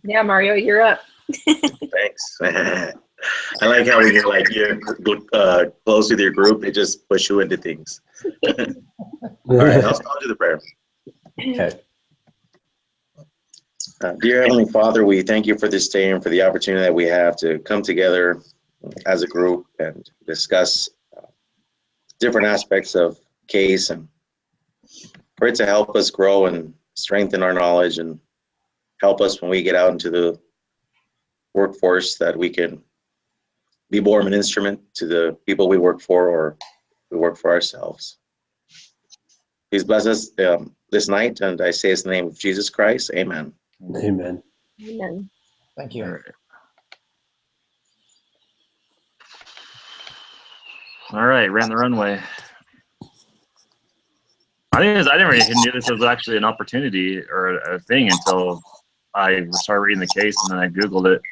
Yeah, Mario, you're up. Thanks. I like how when you're like close with your group, they just push you into things. All right, I'll do the prayer. Okay. Dear Heavenly Father, we thank you for this day and for the opportunity that we have to come together as a group and discuss different aspects of case, and for it to help us grow and strengthen our knowledge and help us when we get out into the workforce, that we can be more of an instrument to the people we work for, or we work for ourselves. Please bless us this night, and I say it's in the name of Jesus Christ. Amen. Amen. Amen. Thank you. All right, ran the runway. I never even knew this was actually an opportunity or a thing until I started reading the case, and then I Googled it.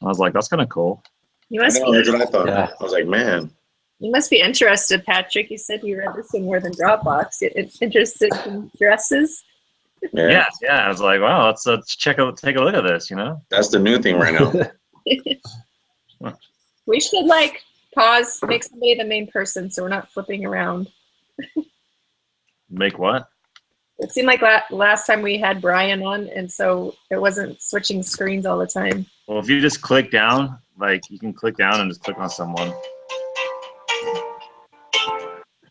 I was like, that's kind of cool. You must I know, that's what I thought. Yeah. I was like, man. You must be interested, Patrick. You said you read this in more than Dropbox. It's interested in dresses. Yeah. I was like, wow, let's take a look at this. You know, That's the new thing right now. We should like pause, make somebody the main person, so we're not flipping around. make what? It seemed like last time we had Brian on, and so it wasn't switching screens all the time. Well, if you just click down, like you can click down and just click on someone,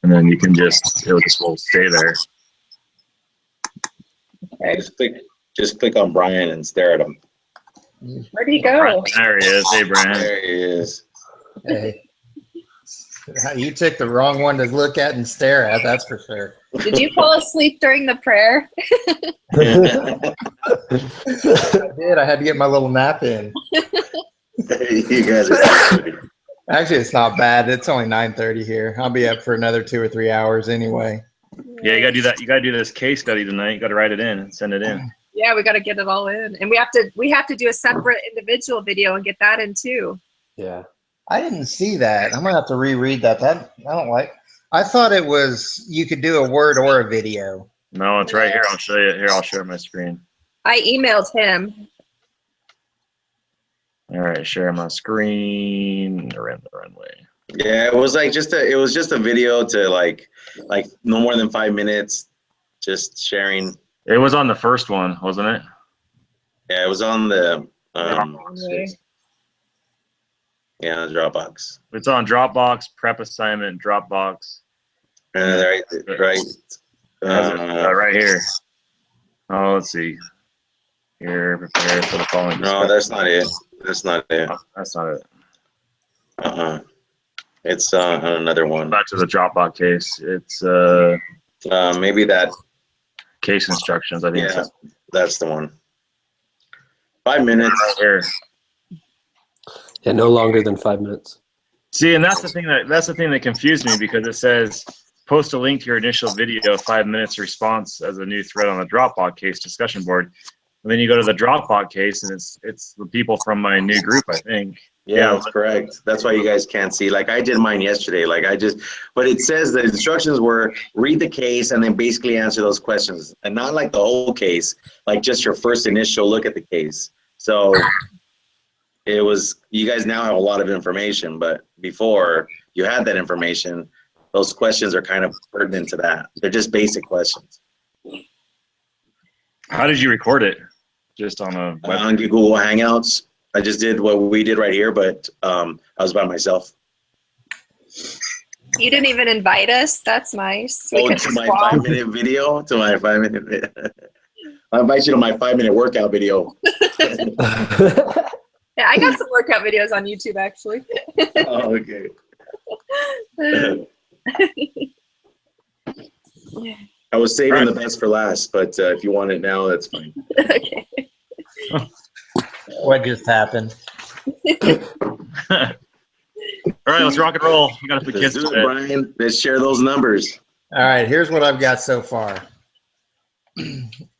and then you can will stay there. Okay. Just click on Brian and stare at him. Where'd he go? There he is. Hey, Brian. There he is. Hey. You took the wrong one to look at and stare at, that's for sure. Did you fall asleep during the prayer? I did. I had to get my little nap in. You guys are Actually, it's not bad. It's only 9:30 here. I'll be up for another 2 or 3 hours anyway. Yeah, you gotta do that. You gotta do this case study tonight. You gotta write it in and send it in. Yeah, we got to get it all in, and we have to do a separate individual video and get that in too. Yeah. I didn't see that. I'm gonna have to reread that. I thought it was you could do a word or a video. No, it's right here. I'll show you. Here, I'll share my screen. I emailed him. All right, share my screen. Around the runway. Yeah, it was just a video to like no more than 5 minutes, just sharing. It was on the first one, wasn't it? Yeah, it was on the Runway. yeah, Dropbox. It's on Dropbox, prep assignment, Dropbox. Right. Right here. Oh, let's see. Here, prepare for the following. No, that's not it. That's not it. Oh, that's not it. It's another one. Back to the Dropbox case. It's maybe that case instructions. I think. Yeah, that's the one. 5 minutes. Right here. Yeah, no longer than 5 minutes. See, and that's the thing that confused me, because it says post a link to your initial video, 5 minutes response as a new thread on the Dropbox case discussion board. And then you go to the Dropbox case, and it's the people from my new group, I think. Yeah, that's correct. That's why you guys can't see. Like I did mine yesterday. But it says the instructions were read the case and then basically answer those questions, and not like the whole case, like just your first initial look at the case. So it was, you guys now have a lot of information, but before you had that information, those questions are kind of pertinent to that. They're just basic questions. How did you record it? Just on a On Google Hangouts. I just did what we did right here, but I was by myself. You didn't even invite us. That's nice. To my 5-minute video, to my 5-minute video. I invite you to my 5-minute workout video. Yeah, I got some workout videos on YouTube actually. Oh, okay. I was saving the best for last, but if you want it now, that's fine. Okay. What just happened? All right, let's rock and roll. We got to put kids Let's do to it, bed. Brian. Let's share those numbers. All right, here's what I've got so far.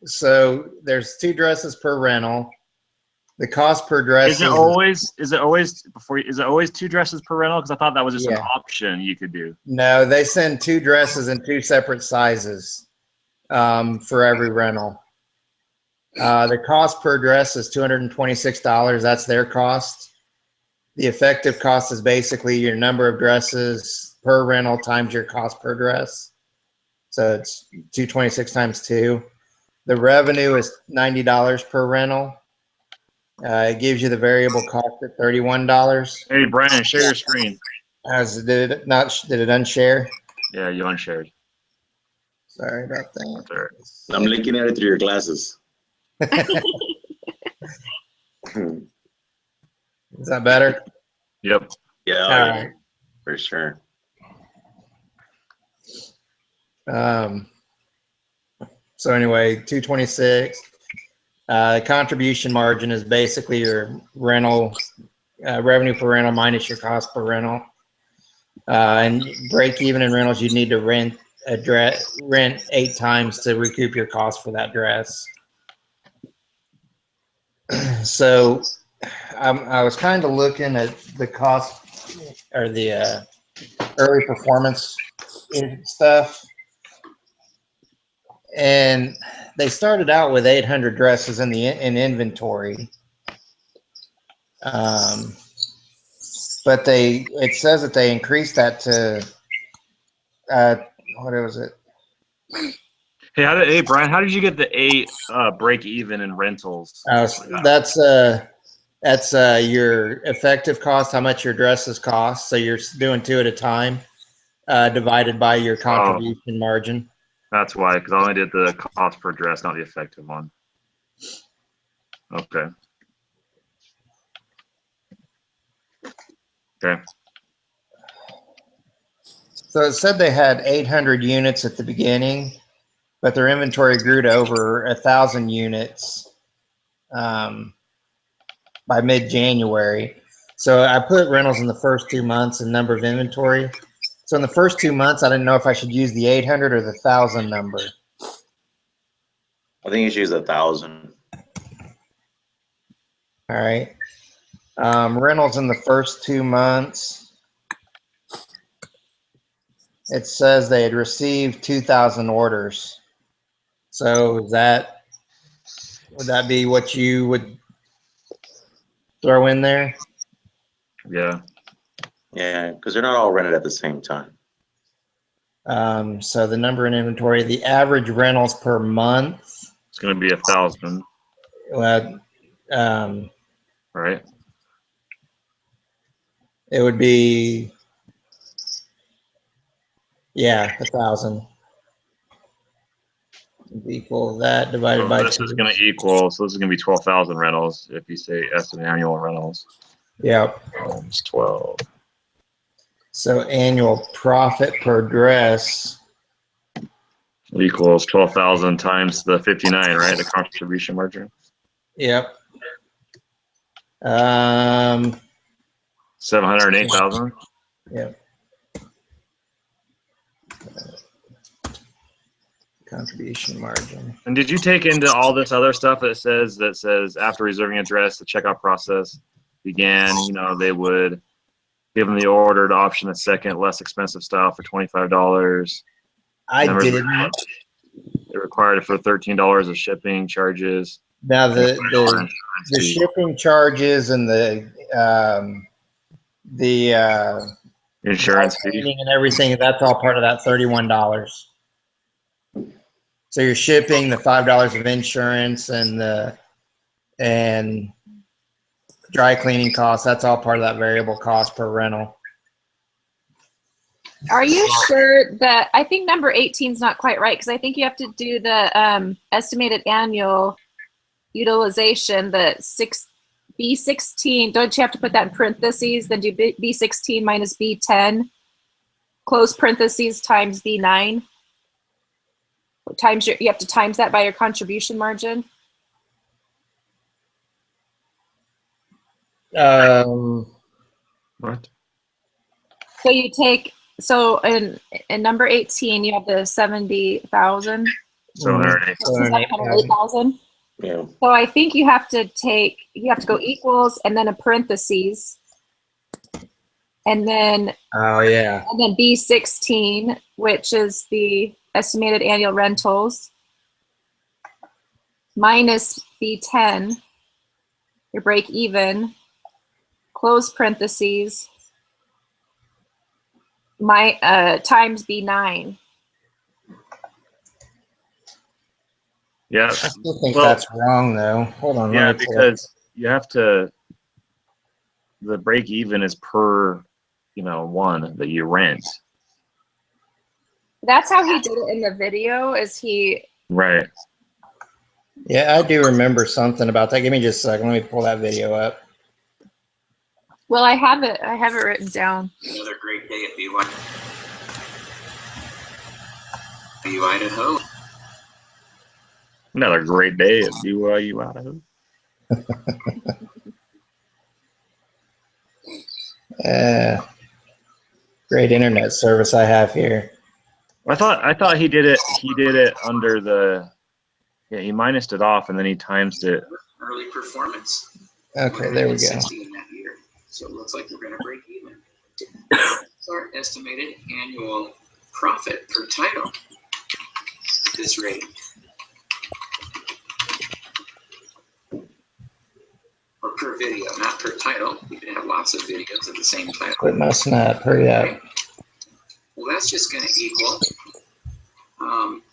So there's 2 dresses per rental. The cost per dress Is it always 2 dresses per rental? Because I thought that was just an Yeah. option you could do. No, they send 2 dresses in 2 separate sizes for every rental. The cost per dress is $226. That's their cost. The effective cost is basically your number of dresses per rental times your cost per dress. So it's 226 times 2. The revenue is $90 per rental. It gives you the variable cost at $31. Hey, Brian, share your screen. Did it unshare? Yeah, you unshared. Sorry about that. There. I'm looking at it through your glasses. Is that better? Yep. Yeah, All yeah, right. for sure. So anyway, 226. Contribution margin is basically your rental revenue per rental minus your cost per rental. And break even in rentals, you need to rent 8 times to recoup your cost for that dress. So I was kind of looking at the cost or the early performance stuff. And they started out with 800 dresses in inventory. But it says that they increased that to, what was it? Hey, Brian, how did you get the 8 break even in rentals? That's your effective cost, how much your dresses cost. So you're doing 2 at a time, divided by your contribution margin. That's why, because I only did the cost per dress, not the effective one. Okay. Okay. So it said they had 800 units at the beginning, but their inventory grew to over 1,000 units by mid-January. So I put rentals in the first 2 months and number of inventory. So in the first 2 months, I didn't know if I should use the 800 or the 1,000 number. I think you should use 1,000. All right. Rentals in the first 2 months. It says they had received 2,000 orders. So would that be what you would throw in there? Yeah. Yeah, because they're not all rented at the same time. So the number in inventory, the average rentals per month. It's going to be 1,000. Well, Right. it would be, 1,000. Equal that divided by This 2. is going to equal, so this is going to be 12,000 rentals if you say estimate annual rentals. Yep. Times 12. So annual profit per dress. Equals 12,000 times the 59, right? The contribution margin. Yep. 708,000. Yep. Contribution margin. And did you take into all this other stuff that says after reserving a dress, the checkout process began? You know, they would give them the order to option the second less expensive style for $25. I didn't. It required it for $13 of shipping charges. Now the shipping charges and the Insurance fee. and everything, that's all part of that $31. So you're shipping, the $5 of insurance and dry cleaning costs, that's all part of that variable cost per rental. Are you sure that, I think number 18 is not quite right, because I think you have to do the estimated annual utilization, the B16. Don't you have to put that in parentheses, then do B16 minus B10, close parentheses, times B9? You have to times that by your contribution margin. What? So you take, so in number 18, you have the 70,000. 708,000. Yeah. So I think you have to go equals and then a parentheses. And then B16, which is the estimated annual rentals, minus B10, your break even, close parentheses, times B9. Yeah. I still think Well, that's wrong, though. Hold on. yeah, let me pull up. because you have to. The break even is per, one that you rent. That's how he did it in the video. Is he? Right. Yeah, I do remember something about that. Give me just a second. Let me pull that video up. Well, I have it. I have it written down. Another great day at BYU, Idaho. Another great day at BYU, Idaho. Great internet service I have here. I thought he did it. He did it under the. Yeah, he minused it off and then he times it. Early performance. Okay, there we go. 60 in that year. So it looks like we're going to break even. It's our estimated annual profit per title. This rate. Or per video, not per title. We can have lots of videos of the same title. Quit messing up. Hurry up. Well, that's just going to equal.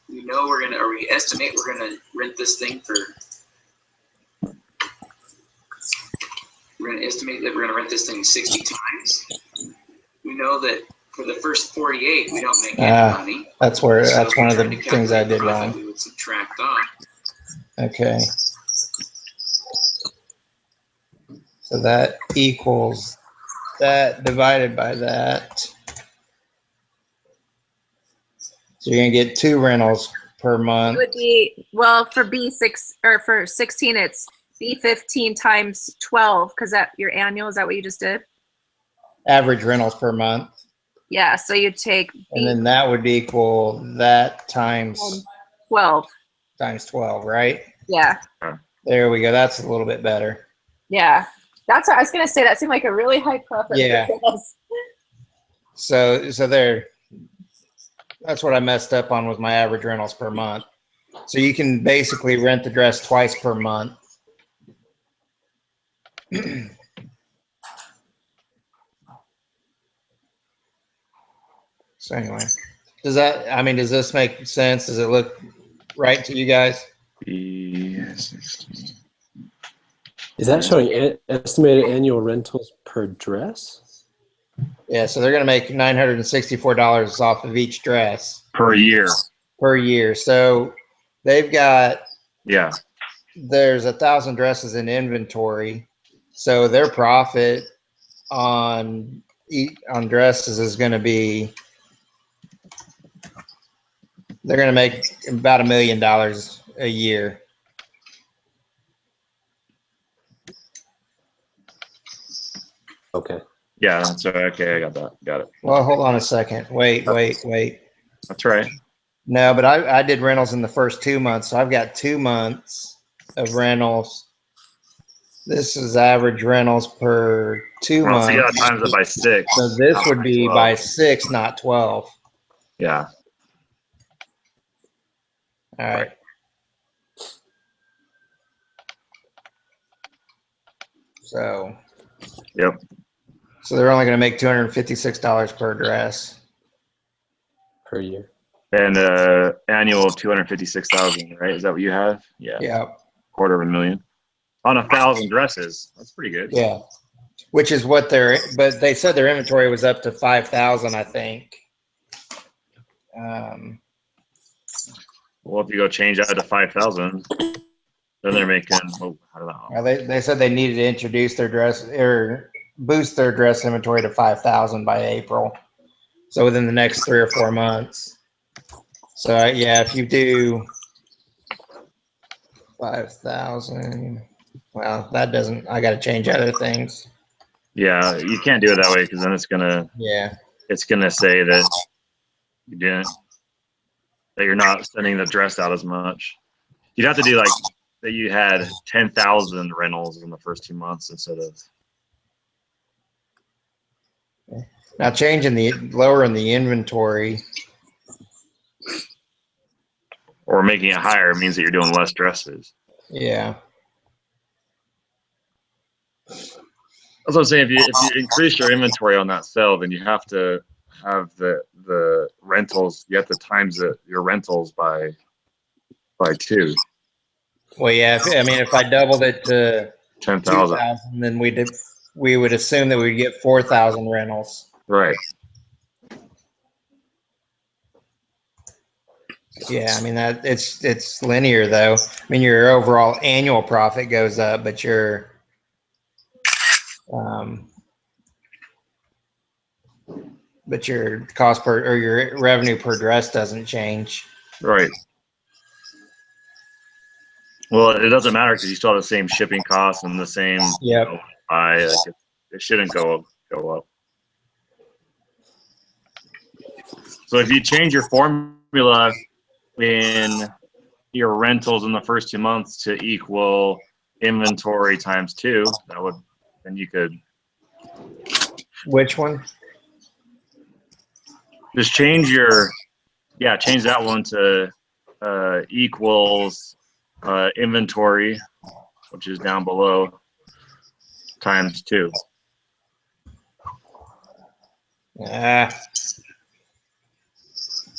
We estimate we're going to rent this thing for. We're going to estimate that we're going to rent this thing 60 times. We know that for the first 48, we don't make any money. That's one of the things I did wrong. We would subtract off. Okay. So that equals that divided by that. So you're going to get 2 rentals per month. It would be, well, for B6 or for 16, it's B15 times 12 because that your annual. Is that what you just did? Average rentals per month. Yeah. So you'd take And then that would equal that times 12. times 12, right? Yeah. There we go. That's a little bit better. Yeah. That's what I was gonna say. That seemed like a really high profit. Yeah. So there. That's what I messed up on was my average rentals per month. So you can basically rent the dress twice per month. So anyway, does this make sense? Does it look right to you guys? B16. Is that showing estimated annual rentals per dress? Yeah, so they're going to make $964 off of each dress Per year. per year. So they've got, Yeah. there's 1,000 dresses in inventory. So their profit on dresses is going to be, they're going to make about $1 million a year. Okay. Yeah, that's okay. I got that. Got it. Well, hold on a second. Wait. That's right. No, but I did rentals in the first 2 months. So I've got 2 months of rentals. This is average rentals per 2 Well, so you months. got times it by 6. So this would be 12. by 6, not 12. Yeah. All right. So. Yep. So they're only going to make $256 per dress. Per year. And annual 256,000, right? Is that what you have? Yeah. Yeah. $250,000 on 1,000 dresses. That's pretty good. Yeah. Which is what but they said their inventory was up to 5,000, I think. Well, if you go change that to 5,000, then they're making. Oh, I don't know. Well, they said they needed to introduce their dress or boost their dress inventory to 5,000 by April. So within the next 3 or 4 months. So yeah, if you do 5,000, well, that doesn't. I got to change other things. Yeah, you can't do it that way because then it's gonna say that you didn't, that you're not sending the dress out as much. You'd have to do like that you had 10,000 rentals in the first 2 months instead of. Now lowering the inventory. Or making it higher means that you're doing less dresses. Yeah. That's what I'm saying. If you increase your inventory on that cell, then you have to have the rentals. You have to times your rentals by 2. Well, yeah. If I doubled it to 10,000. 2,000, then we would assume that we'd get 4,000 rentals. Right. Yeah, that it's linear though. Your overall annual profit goes up, but your cost per or your revenue per dress doesn't change. Right. Well, it doesn't matter because you still have the same shipping costs and the same. Yep. It shouldn't go up. So if you change your formula in your rentals in the first 2 months to equal inventory times 2, then you could. Which one? Just change that one to equals inventory, which is down below, times 2.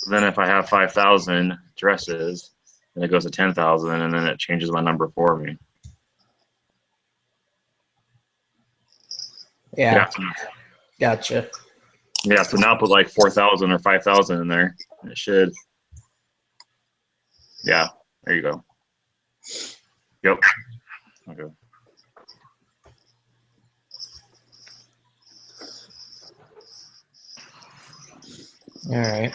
Then if I have 5,000 dresses, then it goes to 10,000, and then it changes my number for me. Yeah. Gotcha. Yeah, so now put like 4,000 or 5,000 in there, and it should. Yeah, there you go. Yep. Okay. All right.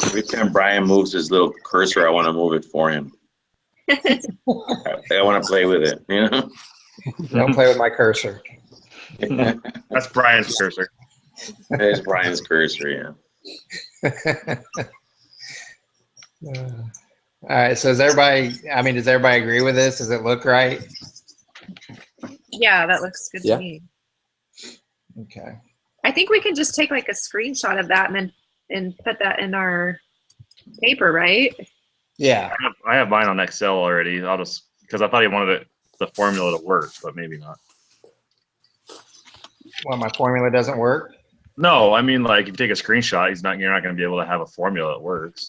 Every time Brian moves his little cursor, I want to move it for him. I want to play with it, Don't play with my cursor. That's Brian's cursor. There's Brian's cursor, yeah. All right. So does everybody agree with this? Does it look right? Yeah, that looks good to me. Okay. I think we can just take like a screenshot of that and put that in our paper, right? Yeah. I have mine on Excel already. I'll just because I thought he wanted the formula to work, but maybe not. Well, my formula doesn't work. No, I mean like if you take a screenshot, you're not going to be able to have a formula that works.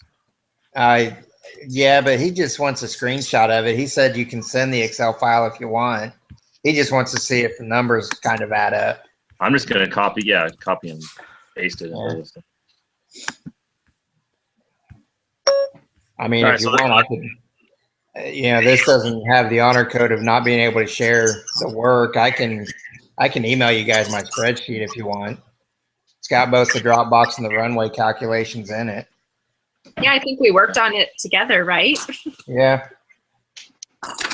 Yeah, but he just wants a screenshot of it. He said you can send the Excel file if you want. He just wants to see if the numbers kind of add up. I'm just going to copy and paste it. Yeah. All if right, you want, I could. This doesn't have the honor code of not being able to share the work. I can email you guys my spreadsheet if you want. It's got both the Dropbox and the Runway calculations in it. Yeah, I think we worked on it together, right? Yeah.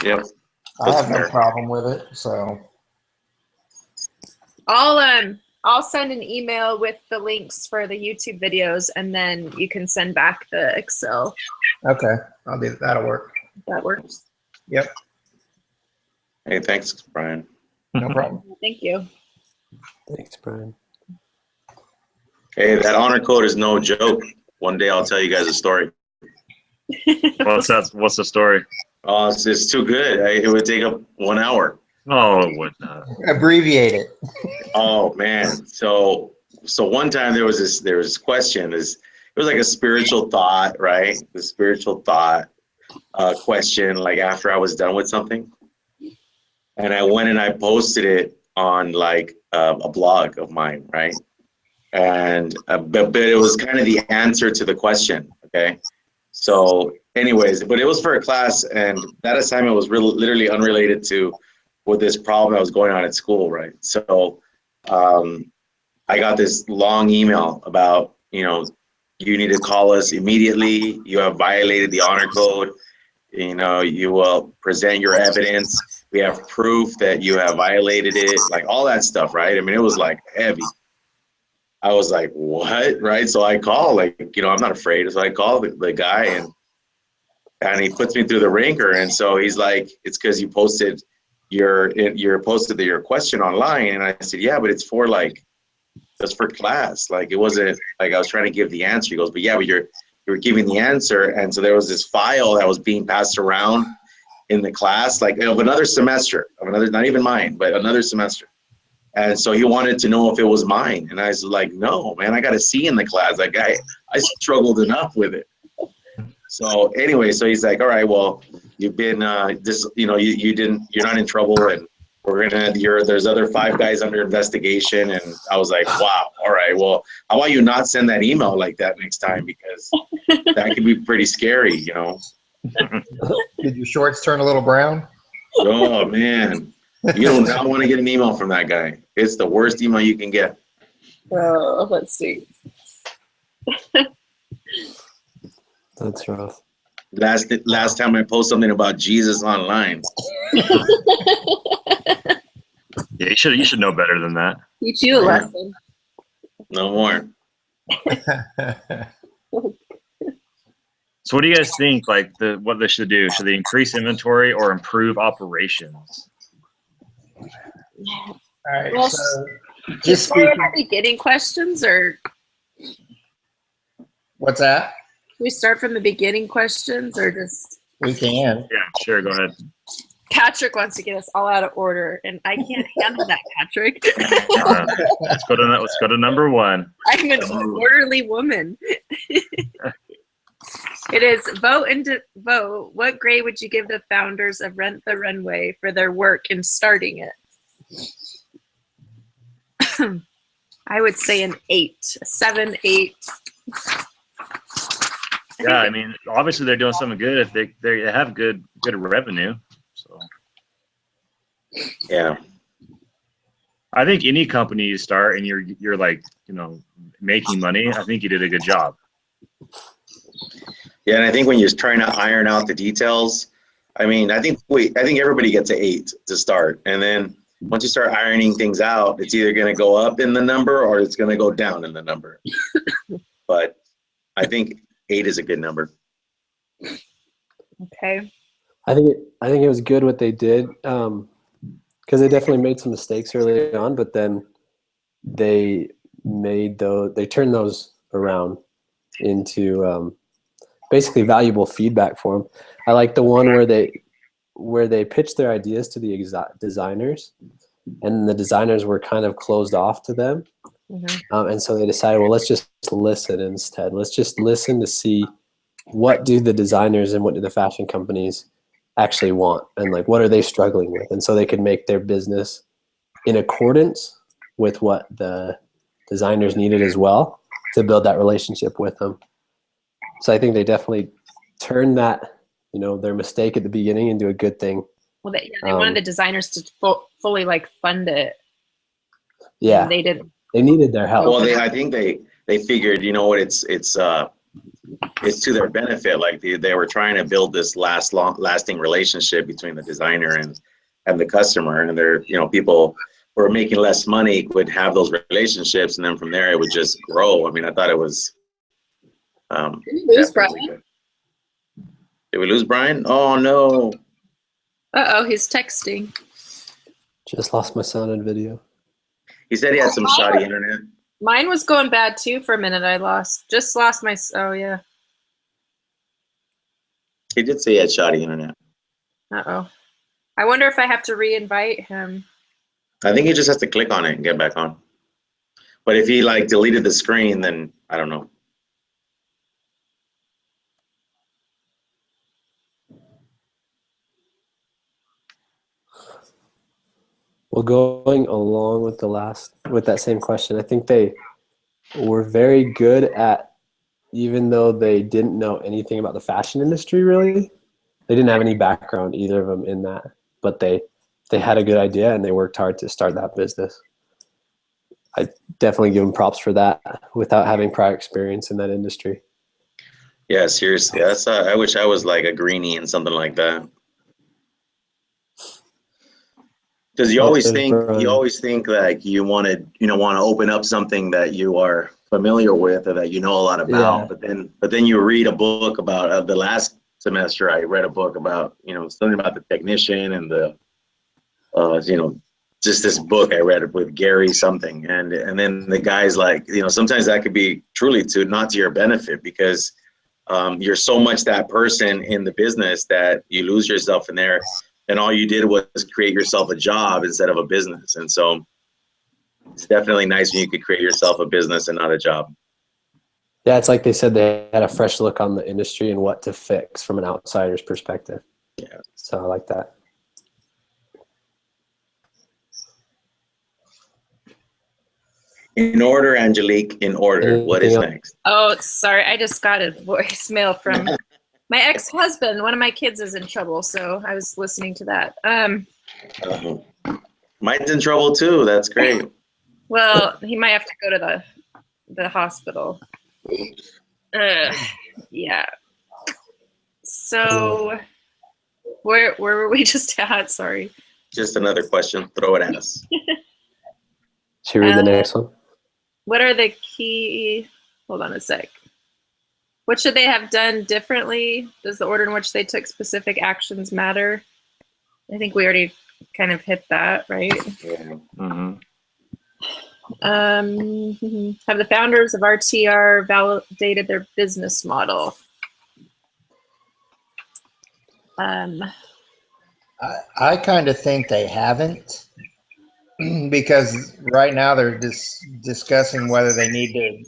Yep. I have no problem with it. So I'll send an email with the links for the YouTube videos, and then you can send back the Excel. Okay, I'll do that. That'll work. That works. Yep. Hey, thanks, Brian. No problem. Thank you. Thanks, Brian. Hey, that honor code is no joke. One day I'll tell you guys a story. What's the story? Oh, it's too good. It would take up 1 hour. Oh, it would not. Abbreviate it. Oh man. So one time there was this question. It was like a spiritual thought, right? The spiritual thought question, like after I was done with something. And I went and I posted it on like a blog of mine, right? And but it was kind of the answer to the question, okay? So anyways, but it was for a class, and that assignment was literally unrelated to with this problem that was going on at school, right? So I got this long email about, you need to call us immediately. You have violated the honor code. You will present your evidence. We have proof that you have violated it, like all that stuff, right? I mean, it was like heavy. I was like, what, right? So I call, like, I'm not afraid. So I call the guy, and he puts me through the ringer. And so he's like, it's because you posted your question online. And I said, yeah, but it's for class. Like, it wasn't like I was trying to give the answer. He goes, but yeah, but you're giving the answer. And so there was this file that was being passed around in the class, like of another semester, not even mine, but another semester. And so he wanted to know if it was mine. And I was like, no, man, I got a C in the class. Like I struggled enough with it. So anyway, so he's like, all right, well, you've been, you're not in trouble, and there's other 5 guys under investigation. And I was like, wow, all right, well, how about you not send that email like that next time? Because that could be pretty scary, you know? Did your shorts turn a little brown? Oh, man. You do not want to get an email from that guy. It's the worst email you can get. Oh, let's see. That's rough. Last time I post something about Jesus online. Yeah, you should know better than that. Teach you a lesson. No more. So what do you guys think, like, what they should do? Should they increase inventory or improve operations? All right. Well, So Just just start speaking, at the beginning questions, or what's that? we start from the beginning questions, or just We can. Yeah, sure, go ahead. Patrick wants to get us all out of order, and I can't handle that, Patrick. Let's go to number 1. I'm an orderly woman. It is vote. What grade would you give the founders of Rent the Runway for their work in starting it? I would say an 8, 7, 8. Yeah, I mean, obviously they're doing something good if they have good revenue. So Yeah. I think any company you start and you're like, you know, making money, I think you did a good job. Yeah, and I think when you're trying to iron out the details, I mean, I think everybody gets an 8 to start, and then once you start ironing things out, it's either going to go up in the number or it's going to go down in the number. But I think 8 is a good number. Okay. I think it was good what they did, because they definitely made some mistakes early on, but then they turned those around into basically valuable feedback for them. I like the one where they pitched their ideas to the designers, and the designers were kind of closed off to them. Mm-hmm. And so they decided, well, let's just listen instead. Let's just listen to see what do the designers and what do the fashion companies actually want, and like what are they struggling with, and so they could make their business in accordance with what the designers needed as well to build that relationship with them. So I think they definitely turned that, you know, their mistake at the beginning into a good thing. Well, they wanted the designers to fully like fund it. Yeah, And they didn't. They needed their help. Well, I think they figured, you know what, it's to their benefit. Like they were trying to build this lasting relationship between the designer and the customer, and they're, you know, people who are making less money would have those relationships, and then from there it would just grow. I mean, I thought it was Did we lose definitely Brian? good. Did we lose Brian? Oh no. Uh-oh, he's texting. Just lost my sound and video. He said he had some shoddy internet. Mine was going bad too for a minute. I just lost my, oh yeah. He did say he had shoddy internet. Uh-oh. I wonder if I have to re-invite him. I think he just has to click on it and get back on. But if he like deleted the screen, then I don't know. Well, going along with that same question, I think they were very good at, even though they didn't know anything about the fashion industry really, they didn't have any background, either of them, in that, but they had a good idea and they worked hard to start that business. I definitely give them props for that without having prior experience in that industry. Yeah, seriously. That's I wish I was like a greenie and something like that. Because you always think like you want to open up something that you are familiar with or that you know a lot about. Yeah. But then you read a book about the last semester I read a book about, you know, something about the technician and the you know, just this book I read with Gary something, and then the guy's like, you know, sometimes that could be truly not to your benefit, because you're so much that person in the business that you lose yourself in there, and all you did was create yourself a job instead of a business. And so it's definitely nice when you could create yourself a business and not a job. Yeah, it's like they said they had a fresh look on the industry and what to fix from an outsider's perspective. Yeah. So I like that. In order, Angelique, in order. What is Anything else? next? Oh, sorry. I just got a voicemail from my ex-husband. One of my kids is in trouble, so I was listening to that. Mine's in trouble too. That's great. Well, he might have to go to the hospital. Yeah. So, where were we just at? Sorry. Just another question. Throw it at us. Should we read the next one? What are the key? Hold on a sec. What should they have done differently? Does the order in which they took specific actions matter? I think we already kind of hit that, right? Yeah. Have the founders of RTR validated their business model? I kind of think they haven't, because right now they're discussing whether they need to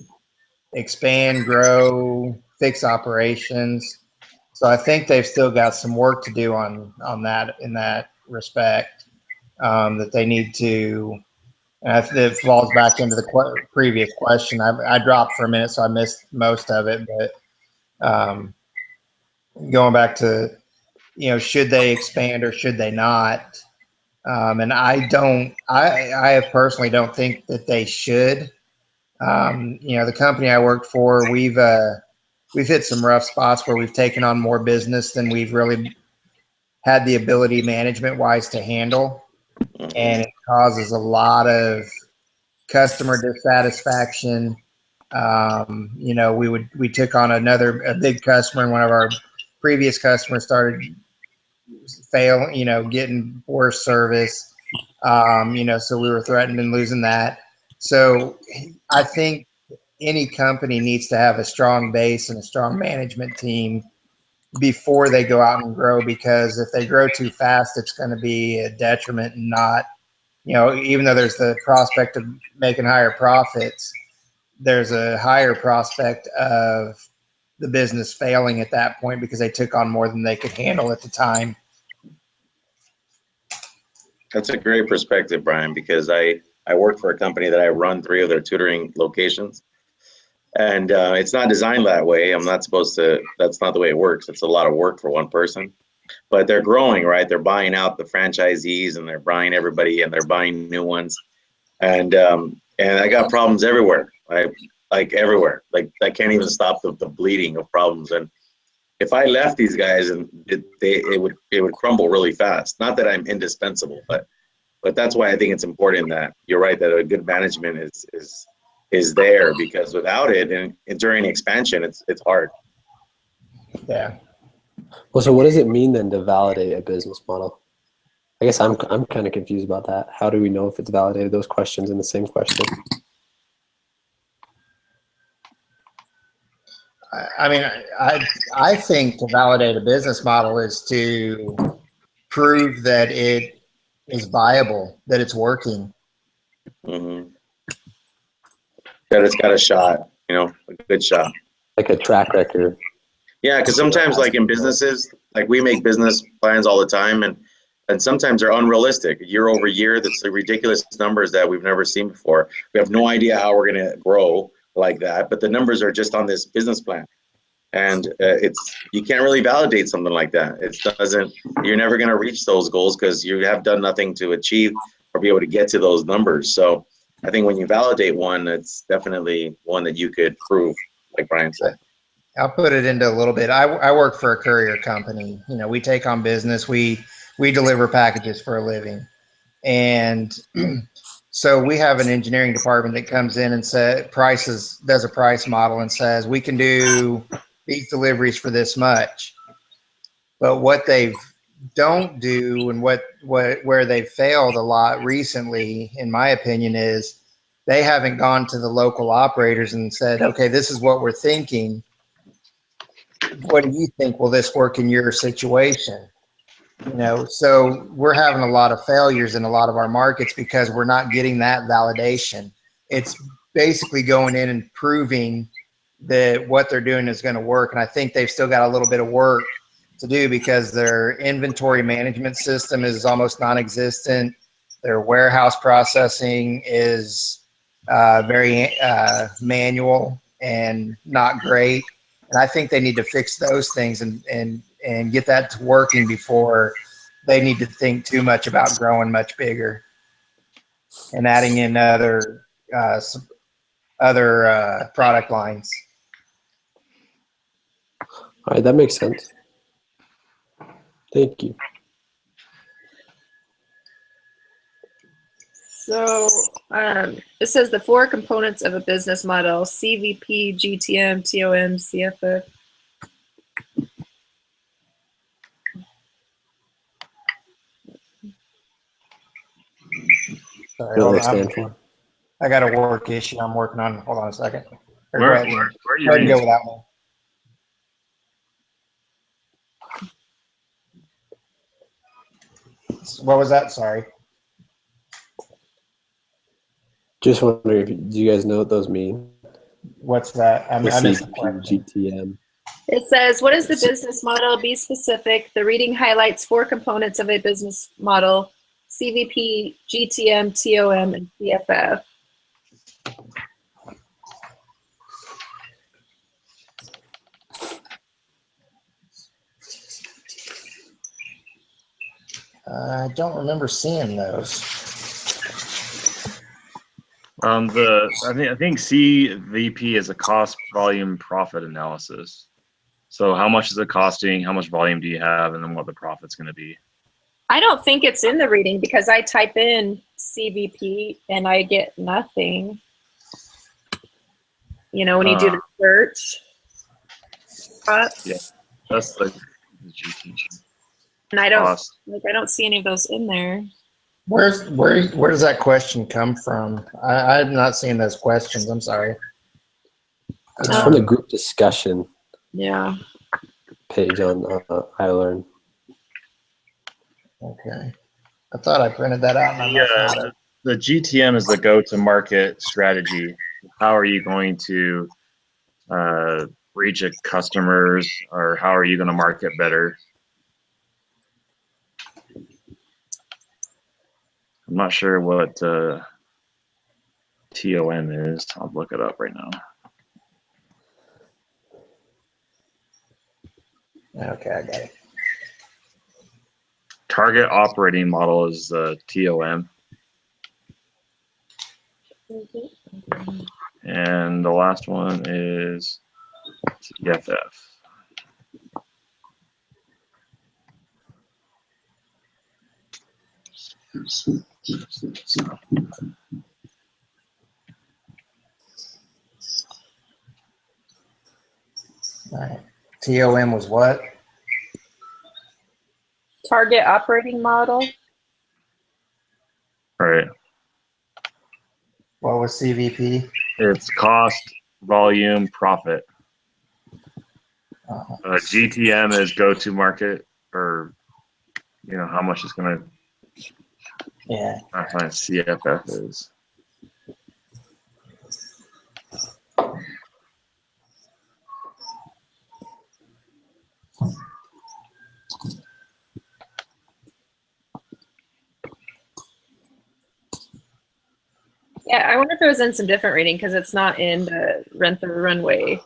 expand, grow, fix operations. So I think they've still got some work to do on that, in that respect, that they need to. And it falls back into the previous question. I dropped for a minute, so I missed most of it. But going back to, should they expand or should they not? And I personally don't think that they should. The company I worked for, we've hit some rough spots where we've taken on more business than we've really had the ability management wise to handle. And it causes a lot of customer dissatisfaction. We took on a big customer, and one of our previous customers started getting worse service. So we were threatened and losing that. So I think any company needs to have a strong base and a strong management team before they go out and grow, because if they grow too fast, it's going to be a detriment and not, even though there's the prospect of making higher profits, there's a higher prospect of the business failing at that point because they took on more than they could handle at the time. That's a great perspective, Brian, because I work for a company that I run 3 of their tutoring locations. And it's not designed that way. That's not the way it works. It's a lot of work for one person. But they're growing, right? They're buying out the franchisees, and they're buying everybody, and they're buying new ones. And I got problems everywhere. Like everywhere. Like I can't even stop the bleeding of problems. And if I left these guys, and it would crumble really fast. Not that I'm indispensable, but that's why I think it's important that you're right, that a good management is there, because without it, and during expansion, it's hard. Yeah. Well, so what does it mean then to validate a business model? I guess I'm kind of confused about that. How do we know if it's validated? Those questions in the same question. I think to validate a business model is to prove that it is viable, that it's working. Mm-hmm. That it's got a shot, a good shot. Like a track record. Yeah, because sometimes, like in businesses, like we make business plans all the time, and sometimes they're unrealistic. Year over year, that's the ridiculous numbers that we've never seen before. We have no idea how we're going to grow like that, but the numbers are just on this business plan. And you can't really validate something like that. You're never going to reach those goals because you have done nothing to achieve or be able to get to those numbers. So I think when you validate one, it's definitely one that you could prove, like Brian said. I'll put it into a little bit. I work for a courier company. We take on business. We deliver packages for a living. And so we have an engineering department that comes in and does a price model and says, we can do these deliveries for this much. But what they don't do, and where they've failed a lot recently, in my opinion, is they haven't gone to the local operators and said, okay, this is what we're thinking. What do you think? Will this work in your situation? You know, so we're having a lot of failures in a lot of our markets because we're not getting that validation. It's basically going in and proving that what they're doing is going to work. And I think they've still got a little bit of work to do because their inventory management system is almost non-existent. Their warehouse processing is very manual and not great. And I think they need to fix those things and get that to working before they need to think too much about growing much bigger and adding in other product lines. All right, that makes sense. Thank you. So it says the 4 components of a business model: CVP, GTM, TOM, CFF. Sorry, What hold do they on. stand for? I got a work issue I'm working on. Hold on a second. Or Where go are ahead you and reading? go without me. What was that? Sorry. Just wondering, do you guys know what those mean? What's that? I missed the CVP, question. GTM. It says, what is the business model? Be specific. The reading highlights 4 components of a business model: CVP, GTM, TOM, and CFF. I don't remember seeing those. I think CVP is a cost volume profit analysis. So how much is it costing? How much volume do you have? And then what the profit's going to be. I don't think it's in the reading because I type in CVP and I get nothing. You know, when you do the search. Yeah, that's the GT. And I don't Cost. I don't see any of those in there. Where does that question come from? I'm not seeing those questions. I'm sorry. It's from the group discussion Yeah. page on iLearn. Okay. I thought I printed that out. And I must not have. The GTM is the go-to-market strategy. How are you going to reach a customers, or how are you going to market better? I'm not sure what TOM is. I'll look it up right now. Okay, I got it. Target operating model is TOM. And the last one is CFF. All right. TOM was what? Target operating model. All right. What was CVP? It's cost, volume, profit. GTM is go-to market, or how much it's going to. Yeah. I find CFF is. Yeah, I wonder if it was in some different reading because it's not in the Rent the Runway.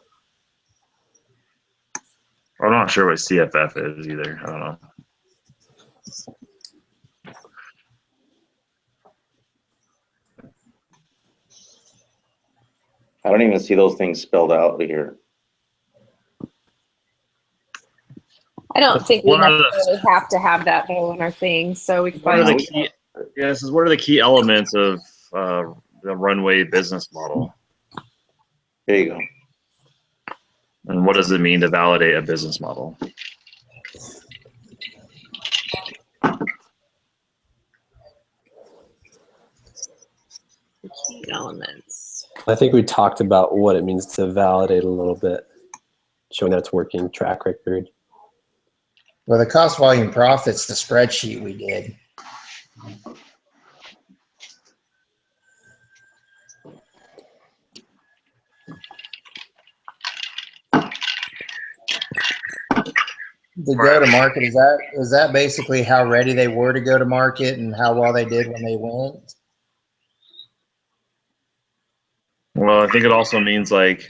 I'm not sure what CFF is either. I don't know. I don't even see those things spelled out here. I don't think we necessarily have to have that though in our thing, so we can What are find the key? Yeah, this is what are the key elements of the Runway business model? There you go. And what does it mean to validate a business model? key elements. I think we talked about what it means to validate a little bit, showing that it's working, track record. Well, the cost volume profits, the spreadsheet we did. The go to market, is that basically how ready they were to go to market and how well they did when they went? Well, I think it also means like,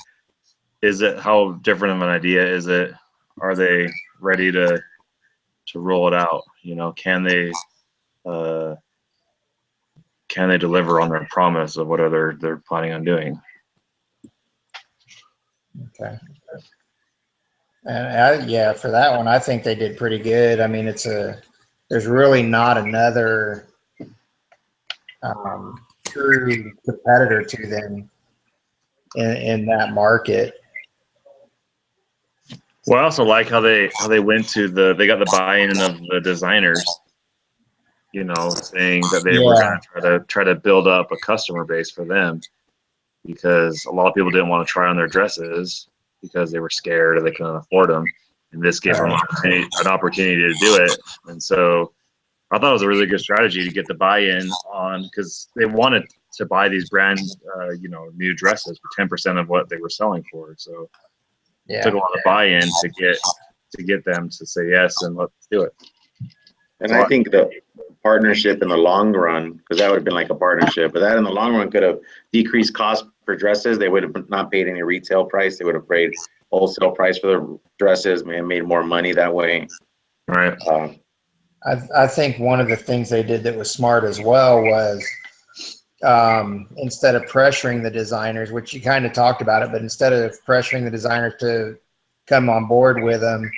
is it how different of an idea is it? Are they ready to roll it out? You know, can they deliver on their promise of whatever they're planning on doing? Okay. And yeah, for that one, I think they did pretty good. I mean, there's really not another true competitor to them in that market. Well, I also like how they went to they got the buy-in of the designers, you know, saying that they were going to try to build up a customer base for them, because a lot of people didn't want to try on their dresses because they were scared or they couldn't afford them. And this gave them an opportunity to do it. And so I thought it was a really good strategy to get the buy-in on, because they wanted to buy these brand, new dresses for 10% of what they were selling for. So it took a lot of buy-in to get them to say yes and let's do it. And so I think the partnership in the long run, because that would have been like a partnership, but that in the long run could have decreased cost for dresses. They would have not paid any retail price. They would have paid wholesale price for the dresses, made more money that way. Right. I think one of the things they did that was smart as well was instead of pressuring the designers, which you kind of talked about it, but instead of pressuring the designers to come on board with them,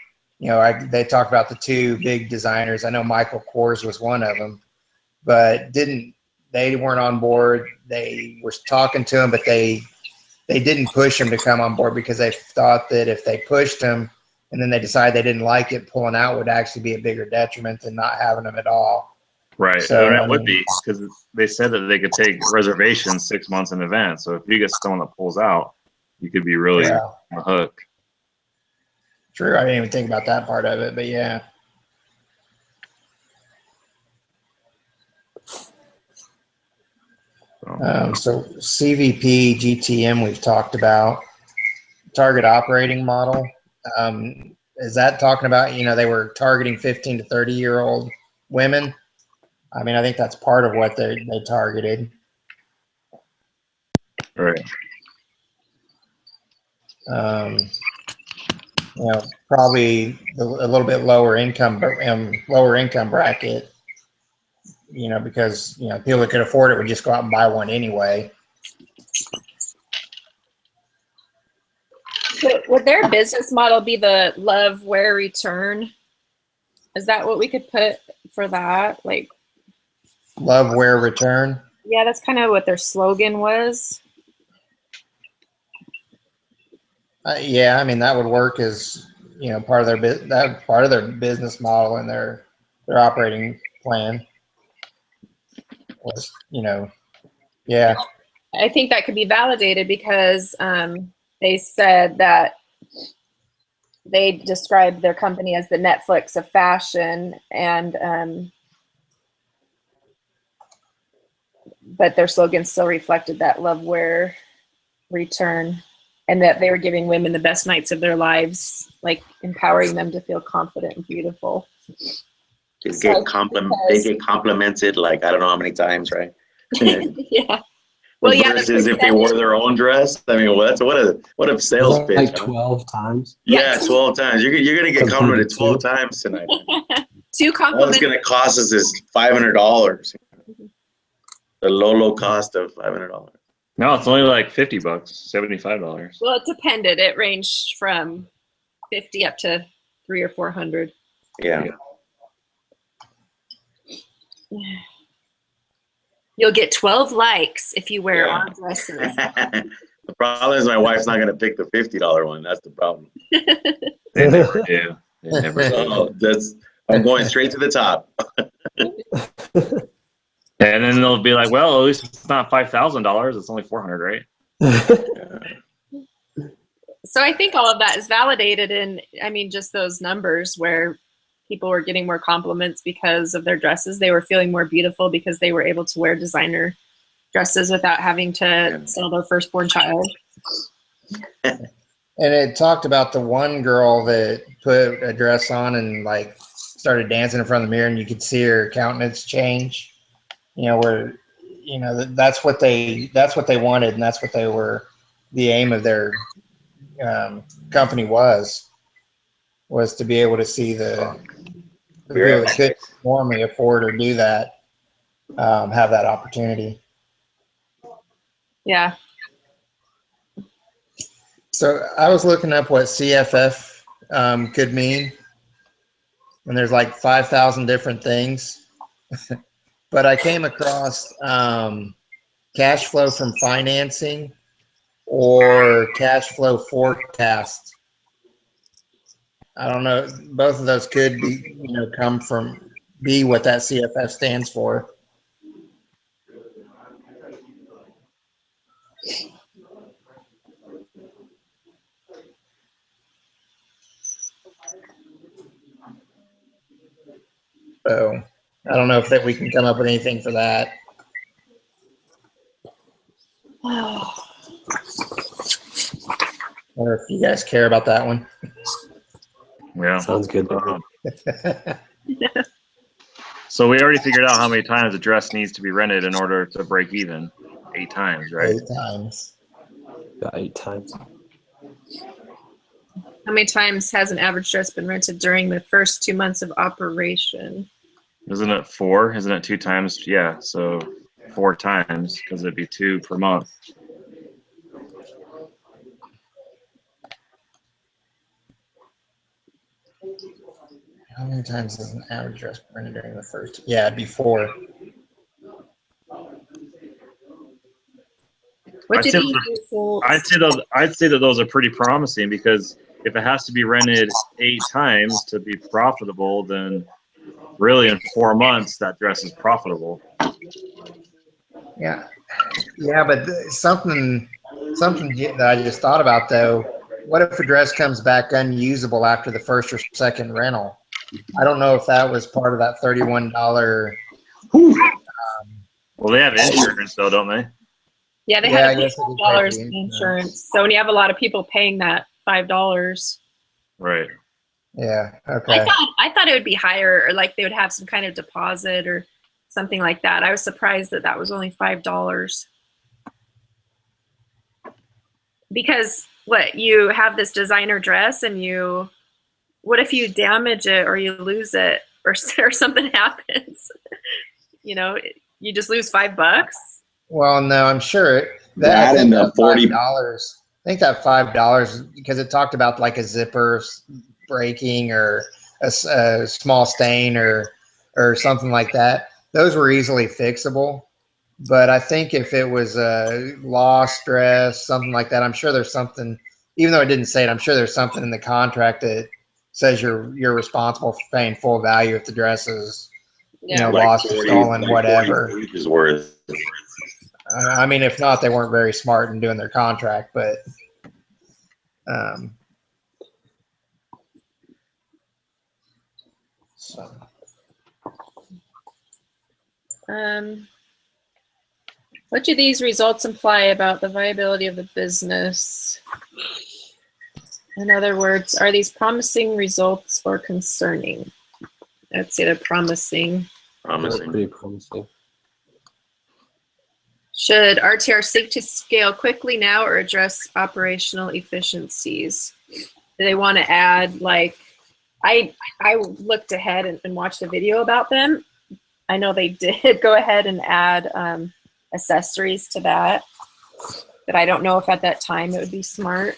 you know, they talked about the two big designers. I know Michael Kors was one of them, but they weren't on board. They were talking to him, but they didn't push him to come on board because they thought that if they pushed him and then they decided they didn't like it, pulling out would actually be a bigger detriment than not having them at all. Right. So and it would be, because they said that they could take reservations 6 months in advance. So if you get someone that pulls out, you could be really on the hook. True. I didn't even think about that part of it, but yeah. So CVP, GTM, we've talked about. Target operating model. Is that talking about, you know, they were targeting 15 to 30-year-old women? I mean, I think that's part of what they targeted. Right. You know, probably a little bit lower income bracket, you know, because, you know, people that could afford it would just go out and buy one anyway. Would their business model be the love, wear, return? Is that what we could put for that? Like, love, wear, return. Yeah, that's kind of what their slogan was. Yeah, I mean, that would work as, you know, part of their business model and their operating plan was, you know, yeah. I think that could be validated because they said that they described their company as the Netflix of fashion, and but their slogan still reflected that love, wear, return, and that they were giving women the best nights of their lives, like empowering them to feel confident and beautiful. They get complimented like I don't know how many times, right? Yeah. Well, yeah. Versus if they wore their own dress, I mean, what a sales pitch. Like 12 times. Yeah, 12 times. You're gonna get complimented 12 times tonight. 2 compliments. All it's gonna cost us is $500. The low cost of $500. No, it's only like $50, $75. Well, it depended. It ranged from 50 up to 300 or 400. Yeah. You'll get 12 likes if you wear our dresses. The problem is my wife's not going to pick the $50 one. That's the problem. They never do. They never do. I'm going straight to the top. And then they'll be like, well, at least it's not $5,000. It's only $400, right? So I think all of that is validated in, I mean, just those numbers where, people were getting more compliments because of their dresses. They were feeling more beautiful because they were able to wear designer dresses without having to sell their firstborn child. And it talked about the one girl that put a dress on and like started dancing in front of the mirror, and you could see her countenance change. You know, where that's what they wanted, and that's what they were. The aim of their company was to be able to see the people that couldn't normally afford or do that have that opportunity. Yeah. So I was looking up what CFF could mean, and there's like 5,000 different things. But I came across cash flow from financing or cash flow forecast. I don't know. Both of those could be, be what that CFF stands for. So I don't know if we can come up with anything for that. Or if you guys care about that one. Yeah. Sounds good. So we already figured out how many times a dress needs to be rented in order to break even. 8 times, right? 8 times. Got 8 times. How many times has an average dress been rented during the first 2 months of operation? Isn't it 4? Isn't it 2 times? Yeah, so 4 times, because it'd be 2 per month. How many times is an average dress rented during the first? Yeah, it'd be 4. What I'd did say, he do? I'd say that those are pretty promising, because if it has to be rented 8 times to be profitable, then really in 4 months that dress is profitable. Yeah, but something that I just thought about though. What if a dress comes back unusable after the first or second rental? I don't know if that was part of that $31. Well, they have insurance though, don't they? Yeah, they had $5 in insurance. So when you have a lot of people paying that $5. Right. Yeah. Okay. I thought it would be higher, or like they would have some kind of deposit or something like that. I was surprised that that was only $5. Because what, you have this designer dress and what if you damage it or you lose it or something happens? You just lose $5. Well, no, I'm sure that $40. I think that $5, because it talked about like a zipper breaking or a small stain or something like that. Those were easily fixable. But I think if it was a lost dress, something like that, I'm sure there's something, even though it didn't say it, I'm sure there's something in the contract that says you're responsible for paying full value if the dress is, lost or stolen, whatever. Is worth. I mean, if not, they weren't very smart in doing their contract, but What do these results imply about the viability of the business? In other words, are these promising results or concerning? I'd say they're promising. Pretty promising. Should RTR seek to scale quickly now or address operational efficiencies? Do they want to add, like, I looked ahead and watched a video about them. I know they did go ahead and add accessories to that, but I don't know if at that time it would be smart.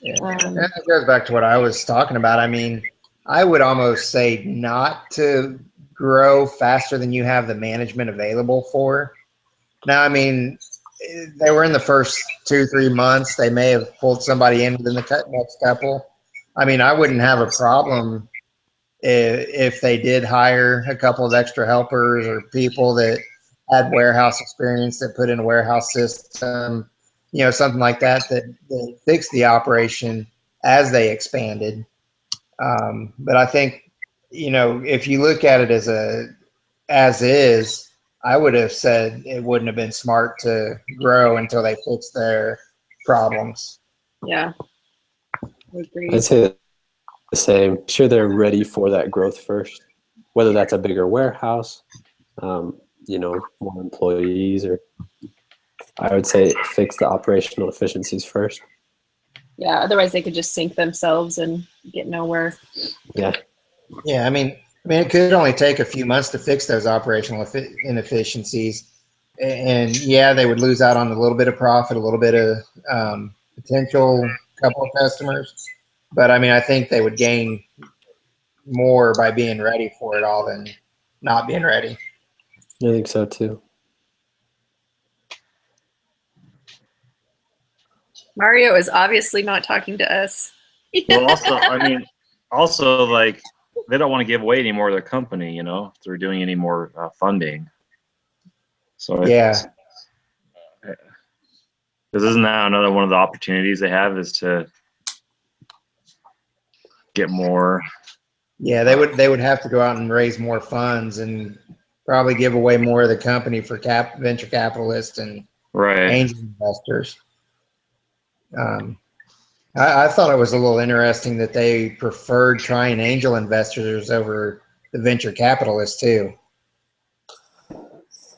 That goes back to what I was talking about. I mean, I would almost say not to grow faster than you have the management available for. Now, I mean, they were in the first 2-3 months. They may have pulled somebody in within the next couple. I mean, I wouldn't have a problem if they did hire a couple of extra helpers or people that had warehouse experience that put in a warehouse system, something like that fixed the operation as they expanded. But I think, if you look at it as is, I would have said it wouldn't have been smart to grow until they fix their problems. Yeah. I agree. I'd say the same. Make sure they're ready for that growth first, whether that's a bigger warehouse, more employees, or I would say fix the operational efficiencies first. Yeah, otherwise they could just sink themselves and get nowhere. Yeah. Yeah, I mean, it could only take a few months to fix those operational inefficiencies, and yeah, they would lose out on a little bit of profit, a little bit of potential couple of customers, but I mean, I think they would gain more by being ready for it all than not being ready. I think so too. Mario is obviously not talking to us. Well, also, like, they don't want to give away any more of their company, if they're doing any more funding. So Yeah. Because isn't that another one of the opportunities they have is to get more? Yeah, they would have to go out and raise more funds and probably give away more of the company for venture capitalists and angel investors. I thought it was a little interesting that they preferred trying angel investors over the venture capitalists too.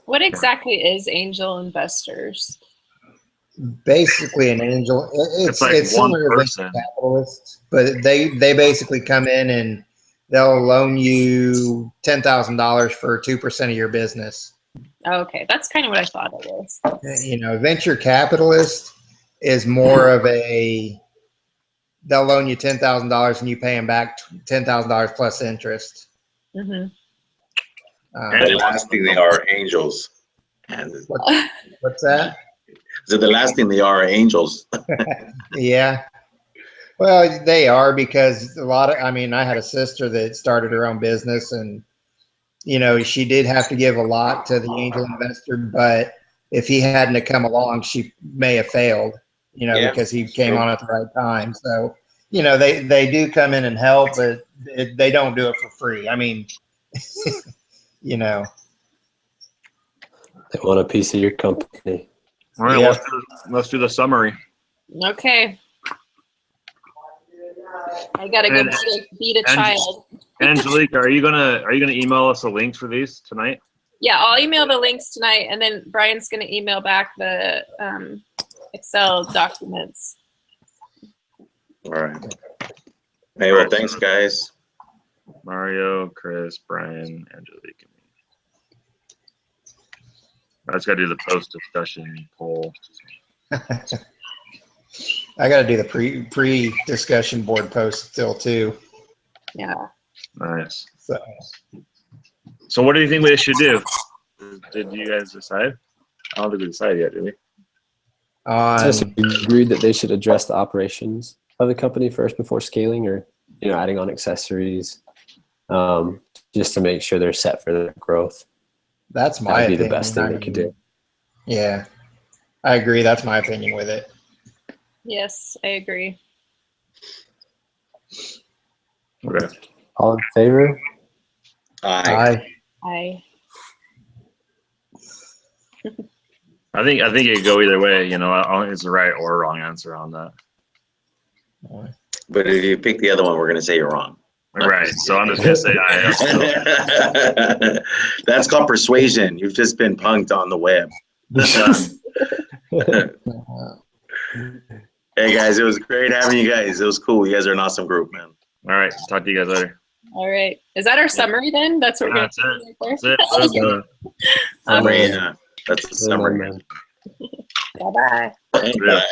What exactly is angel investors? Basically, an angel. It's like one similar to person. venture capitalists, but they basically come in and they'll loan you $10,000 for 2% of your business. Okay, that's kind of what I thought it was. Venture capitalist is more of they'll loan you $10,000 and you pay them back $10,000 plus interest. Mm-hmm. And the last thing, they are angels. And What's that? So the last thing they are angels. Yeah. Well, they are, because I had a sister that started her own business, and, she did have to give a lot to the angel investor, but if he hadn't have come along, she may have failed, because he came on at the right time. So, they do come in and help, but they don't do it for free. I mean, They want a piece of your company. All right, Yeah. let's do the summary. Okay. I gotta go beat a child. Angelique, are you gonna email us a link for these tonight? Yeah, I'll email the links tonight, and then Brian's gonna email back the Excel documents. All right. Hey, well, thanks, guys. Mario, Chris, Brian, Angelique, and me. I just gotta do the post-discussion poll. I got to do the pre-discussion board post still too. Yeah. Nice. So what do you think we should do? Did you guys decide? I don't think we decided yet, did we? Just agreed that they should address the operations of the company first before scaling, or adding on accessories, just to make sure they're set for their growth. That's my That'd be opinion. the best thing they could do. Yeah, I agree. That's my opinion with it. Yes, I agree. Okay. All in favor? Aye. I I think it could go either way. I don't think it's the right or wrong answer on that. But if you pick the other one, we're going to say you're wrong. Right. So I'm just gonna say aye. That's called persuasion. You've just been punked on the web. Hey guys, it was great having you guys. It was cool. You guys are an awesome group, man. All right. Talk to you guys later. All right. Is that our summary then? That's what we're That's going it. to That's it. Summary, yeah. That's the summary. Bye-bye. Bye.